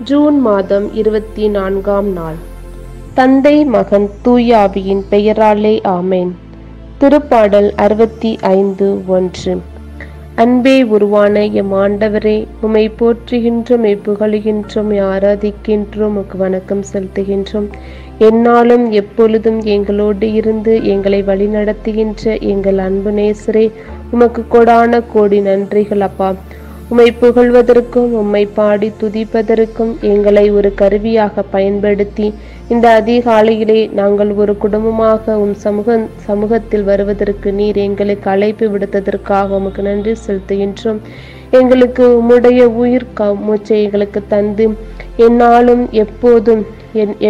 June மாதம் 24ஆம் நாள். தந்தை மகன் தூய ஆவியின் பெயராலே ஆமேன். திருப்பாடல் 65:1. அன்பே உருவான எம் ஆண்டவரே, உம்மை போற்றுகின்றோம், புகழுகின்றோம், ஆராதிக்கின்றோம், உமக்கு வணக்கம் செலுத்துகின்றோம். எந்நாளும் எப்பொழுதும் எங்களோடு இருந்து எங்களை வழிநடத்துகின்ற எங்கள் அன்பு நேசரே, உமக்கு கொடான கோடி நன்றிகள் அப்பா. உம்மை புகழ்வதற்கும் உம்மை பாடி துதிப்பதற்கும் எங்களை ஒரு கருவியாக பயன்படுத்தி இந்த அதிகாலையிலே நாங்கள் ஒரு குடும்பமாக சமூகத்தில் வருவதற்கு நீர் எங்களுக்கு அழைப்பு விடுத்ததற்காக உமக்கு நன்றி செலுத்துகின்றோம். எங்களுக்கு உம்முடைய உயிர் மூச்சை எங்களுக்கு தந்து எந்நாளும் எப்போதும்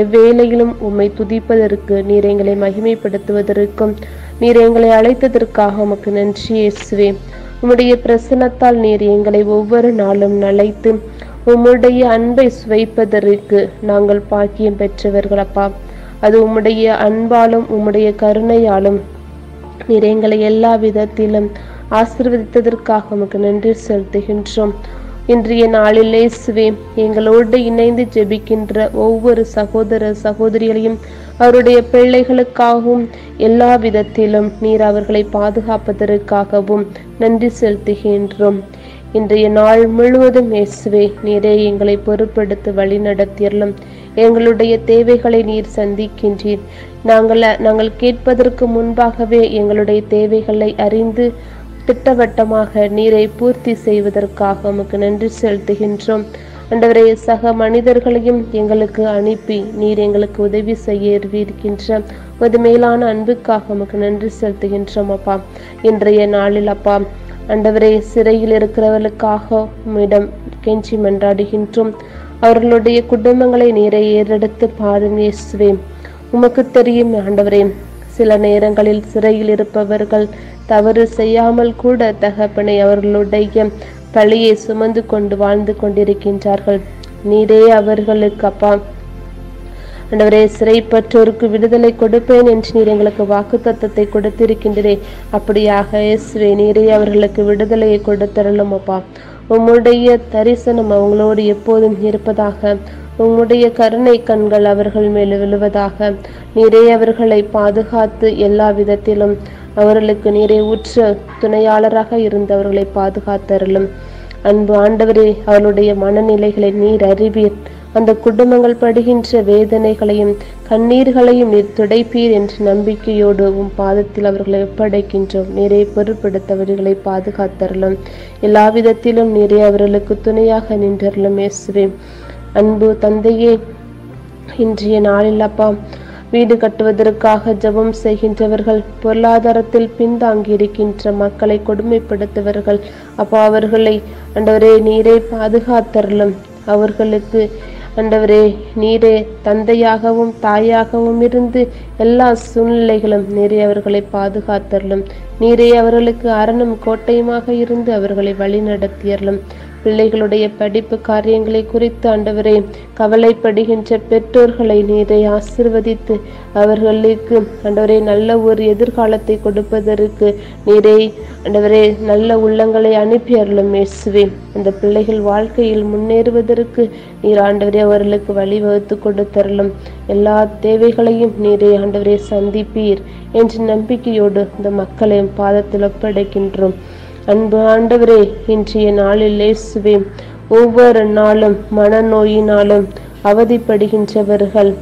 எவ்வேளையிலும் உம்மை துதிப்பதற்கு நீர் எங்களை மகிமைப்படுத்துவதற்கும் நீர் எங்களை அழைத்ததற்காக உமக்கு நன்றி இயேசுவே. உம்முடைய பிரசன்னத்தால் நீர் எங்களை ஒவ்வொரு நாளும் நலைத்து உம்முடைய அன்பை சுவைப்பதற்கு நாங்கள் பாக்கியம் பெற்றவர்கள் அப்பா. அது உம்முடைய அன்பாலும் உம்முடைய கருணையாலும் நீர் எங்களை எல்லா விதத்திலும் ஆசீர்வதித்ததற்காக உமக்கு நன்றி செலுத்துகின்றோம். இன்றைய நாளில் இயேசுவே, எங்களோடு இணைந்து ஜெபிக்கின்ற ஒவ்வொரு சகோதர சகோதரிகளையும் அவருடைய பிள்ளைகளுக்காகவும் எல்லா விதத்திலும் நீர் அவர்களை பாதுகாப்பதற்காகவும் நன்றி செலுத்துகின்றோம். இன்றைய நாள் முழுவதும் இயேசுவே, நீரே எங்களை பொறுப்பெடுத்து வழி நடத்தியறலும். எங்களுடைய தேவைகளை நீர் சந்திக்கின்றீர். நாங்கள் கேட்பதற்கு முன்பாகவே எங்களுடைய தேவைகளை அறிந்து திட்டவட்டமாக நீரை பூர்த்தி செய்வதற்காக உமக்கு நன்றி செலுத்துகின்றோம். ஆண்டவரே, சக மனிதர்களையும் எங்களுக்கு அனுப்பி நீர் எங்களுக்கு உதவி செய்ய இருக்கின்ற உமது மேலான அன்புக்காக உமக்கு நன்றி செலுத்துகின்றோம் அப்பா. இன்றைய நாளில் அப்பா ஆண்டவரே, சிறையில் இருக்கிறவர்களுக்காக உம்மிடம் கெஞ்சி மன்றாடுகின்றோம். அவர்களுடைய குடும்பங்களை நீரை ஏறெடுத்து பாரும் இயேசுவே. உமக்கு தெரியும் ஆண்டவரே, சில நேரங்களில் சிறையில் இருப்பவர்கள் தவறு செய்யாமல் கூட தகப்பனை அவர்களுடைய பழியை சுமந்து கொண்டு வாழ்ந்து கொண்டிருக்கின்றார்கள். நீரே அவர்களுக்கு அப்பா ஆண்டவரே, சிறைப்பற்றோருக்கு விடுதலை கொடுப்பேன் என்று நீர் எங்களுக்கு வாக்குத்தத்தத்தை கொடுத்திருக்கின்றே. அப்படியாக இயேசுவே, நீரே அவர்களுக்கு விடுதலையை கொடுத்தருளும் அப்பா. உம்முடைய தரிசனம் அவங்களோடு எப்போதும் இருப்பதாக. உம்முடைய கருணை கண்கள் அவர்கள் மேல் விழுவதாக. நீரே அவர்களை பாதுகாத்து எல்லா விதத்திலும் அவர்களுக்கு நீரே உற்ற துணையாளராக இருந்து அவர்களை பாதுகாத்தருளும். அன்பு ஆண்டவரே, அவர்களுடைய மனநிலைகளை நீர் அறிவீர். அந்த குடும்பங்கள் படுகின்ற வேதனைகளையும் கண்ணீர்களையும் நீர் துடைப்பீர் என்ற நம்பிக்கையோடு உம் பாதத்தில் அவர்களை ஒப்படைக்கின்றோம். நீரே பொறுப்படுத்தவர்களை பாதுகாத்தருளும். எல்லா விதத்திலும் நீரே அவர்களுக்கு துணையாக நின்றருளும் இயேசுவே. அன்பு தந்தையே, இன்றைய நாளில் அப்பா வீடு கட்டுவதற்காக ஜெபம் செய்கின்றவர்கள், பொருளாதாரத்தில் பின்தாங்கி இருக்கின்ற மக்களை கொடுமைப்படுத்துவர்கள் அப்பா, அவர்களை ஆண்டவரே நீரே பாதுகாத்தருளும். அவர்களுக்கு ஆண்டவரே நீரே தந்தையாகவும் தாயாகவும் இருந்து எல்லா சூழ்நிலைகளும் நீரே அவர்களை பாதுகாத்தருளும். நீரே அவர்களுக்கு அரணும் கோட்டையுமாக இருந்து அவர்களை வழி நடத்தியறலும். பிள்ளைகளுடைய படிப்பு காரியங்களை குறித்து ஆண்டவரே கவலைப்படுகின்ற பெற்றோர்களை நீரை ஆசீர்வதித்து அவர்களுக்கு ஆண்டவரே நல்ல ஒரு எதிர்காலத்தை கொடுப்பதற்கு நீரே ஆண்டவரே நல்ல உள்ளங்களை அனுப்பி அருளும் இயேசுவே. அந்த பிள்ளைகள் வாழ்க்கையில் முன்னேறுவதற்கு நீர் ஆண்டவரே அவர்களுக்கு வழிவகுத்து கொடுத்தருளும். எல்லா தேவைகளையும் நீரே ஆண்டவரே சந்திப்பீர் என்ற நம்பிக்கையோடு இந்த மக்களையும் பாதத்தில் ஒப்படைக்கின்றோம். அன்பு ஆண்டவரே, இன்றைய நாளில் இயேசுவே, ஒவ்வொரு நாளும் மனநோயினாலும் அவதிப்படுகின்றவர்கள்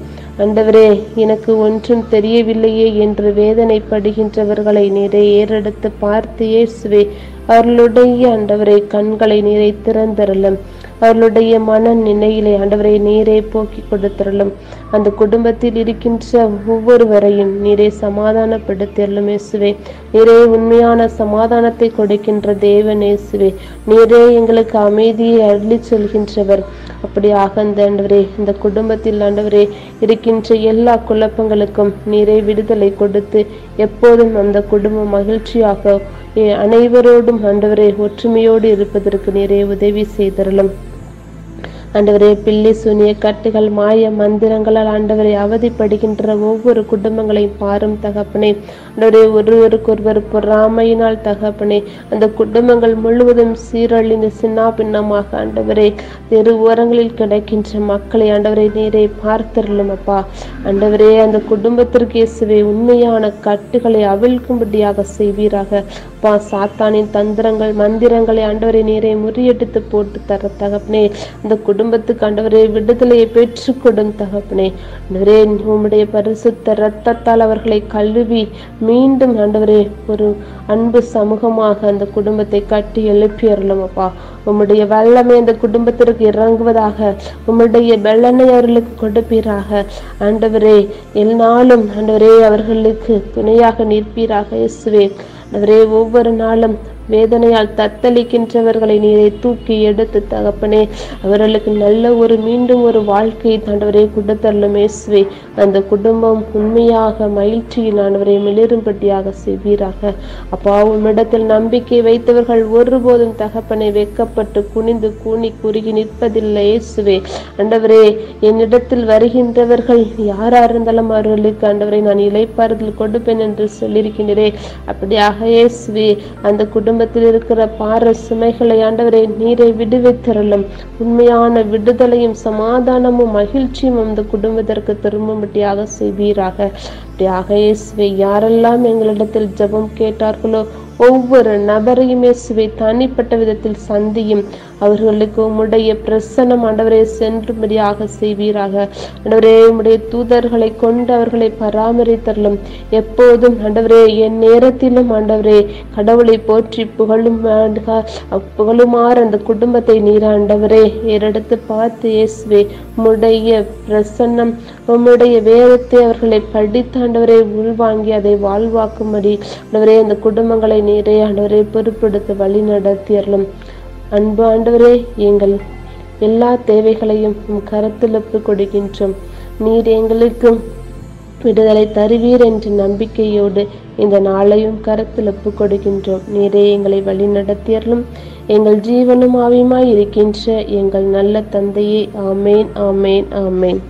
ஆண்டவரே, எனக்கு ஒன்றும் தெரியவில்லையே என்று வேதனைப்படுகின்றவர்களை நீரை ஏறெடுத்து பார்த்து இயேசுவே அவர்களுடைய ஆண்டவரை கண்களை நீரை திறந்தருளும். அவர்களுடைய மன நிலையிலே ஆண்டவரை நீரை போக்கி கொடுத்தருளும். அந்த குடும்பத்தில் இருக்கின்ற ஒவ்வொருவரையும் நீரை சமாதானப்படுத்தருளும் இயேசுவே. நீரே உண்மையான சமாதானத்தை கொடுக்கின்ற தேவன் இயேசுவே. நீரே எங்களுக்கு அமைதியை அள்ளி சொல்கின்றவர். அப்படியாக அந்த ஆண்டவரே இந்த குடும்பத்தில் ஆண்டவரே இருக்கின்ற எல்லா குழப்பங்களுக்கும் நீரே விடுதலை கொடுத்து எப்போதும் அந்த குடும்பம் மகிழ்ச்சியாக அனைவரோடும் ஆண்டவரே ஒற்றுமையோடு இருப்பதற்கு நீரே உதவி செய்தருளும். ஆண்டவரே, பில்லி சூனிய கட்டுகள் மாய மந்திரங்களால் ஆண்டவரை அவதிப்படுகின்ற ஒவ்வொரு குடும்பங்களையும் பாரும் தகப்பனே. ஆண்டவரே, ஒருவருக்கொருவர் பொறாமையினால் தகப்பனே அந்த குடும்பங்கள் முழுவதும் சீரழிந்து சின்னா பின்னமாக ஆண்டவரே தெரு ஓரங்களில் கிடைக்கின்ற மக்களை ஆண்டவரை நீரை பார்த்தருளும் அப்பா. ஆண்டவரே, அந்த குடும்பத்திற்கு இயேசுவே உண்மையான கட்டுகளை அவிழ்க்கும்படியாக செய்வீராக. சாத்தானின் தந்திரங்கள் மந்திரங்களை ஆண்டவரை நீரை முறியடித்து போட்டு தர தகப்பனே. அந்த குடும்பத்துக்கு ஆண்டவரே விடுதலையை பெற்றுக்கொடும் தகப்பனே. ஆண்டவரே, உம்முடைய பரிசுத்த இரத்தத்தால் அவர்களை கழுவி மீண்டும் ஆண்டவரே ஒரு அன்பு சமூகமாக அந்த குடும்பத்தை கட்டி எழுப்பி அருளும் அப்பா. உம்முடைய வல்லமை அந்த குடும்பத்திற்கு இறங்குவதாக. உம்முடைய வெள்ளனை அவர்களுக்கு கொடுப்பீராக ஆண்டவரே. எந்நாளும் ஆண்டவரே அவர்களுக்கு துணையாக நிற்பீராக இயேசுவே. ஆண்டவரே, ஒவ்வொரு நாளும் வேதனையால் தத்தளிக்கின்றவர்களை நீரை தூக்கி எடுத்து தகப்பனே அவர்களுக்கு நல்ல மீண்டும் ஒரு வாழ்க்கையை ஆண்டவரே கொடுத்தருளும் இயேசுவே. அந்த குடும்பம் உண்மையாக மகிழ்ச்சியில் ஆண்டவரை மிளிரும்படியாக செய்வீராக அப்பா. உம்மிடத்தில் நம்பிக்கை வைத்தவர்கள் ஒருபோதும் தகப்பனை வெக்கப்பட்டு குனிந்து கூனி குறுகி நிற்பதில்லை இயேசுவே. ஆண்டவரே, என்னிடத்தில் வருகின்றவர்கள் யாரா இருந்தாலும் அவர்களுக்கு ஆண்டவரை நான் இளைப்பாறுதல் கொடுப்பேன் என்று சொல்லியிருக்கின்றே. அப்படியாக இயேசுவே அந்த குடும்பத்தில் இருக்கிற பார சுமைகளை ஆண்டவரே நீரை விடுவித்தருளும். உண்மையான விடுதலையும் சமாதானமும் மகிழ்ச்சியும் அந்த குடும்பத்திற்கு திரும்பும்படியாக செய்வீராக. அப்படியாக இயேசுவே, யாரெல்லாம் எங்களிடத்தில் ஜெபம் கேட்டார்களோ ஒவ்வொரு நபரையும் இயேசுவே தனிப்பட்ட விதத்தில் சந்தியும். அவர்களுக்கு உம்முடைய பிரசன்னம் ஆண்டவரே சென்றுபடியாக செய்வீராக. ஆண்டவரே, உம்முடைய தூதர்களை கொண்டு அவர்களை பராமரித்தருளும். எப்போதும் ஆண்டவரே என் நேரத்திலும் ஆண்டவரே கடவுளை போற்றி புகழுமாறு அந்த குடும்பத்தை நீர் ஆண்டவரே ஏறெடுத்து பார்த்து இயேசுவே உம்முடைய பிரசன்னம் உம்முடைய வேதத்தை அவர்களை படித்து ஆண்டவரை உள்வாங்கி அதை வாழ்வாக்கும்படி ஆண்டவரே அந்த குடும்பங்களை நீரே ஆண்டவரை பொறுப்படுத்த வழி நடத்தியறலும். அன்பு ஆண்டவரே, எங்கள் எல்லா தேவைகளையும் உம் கரத்தில் ஒப்புக் கொடுக்கின்றோம். நீர் எங்களுக்கும் விடுதலை தருவீர் என்ற நம்பிக்கையோடு இந்த நாளையும் கரத்தில் ஒப்புக் கொடுக்கின்றோம். நீரே எங்களை வழி நடத்தியறலும். எங்கள் ஜீவனும் ஆவியுமாய் இருக்கின்ற எங்கள் நல்ல தந்தையே, ஆமேன், ஆமேன், ஆமேன்.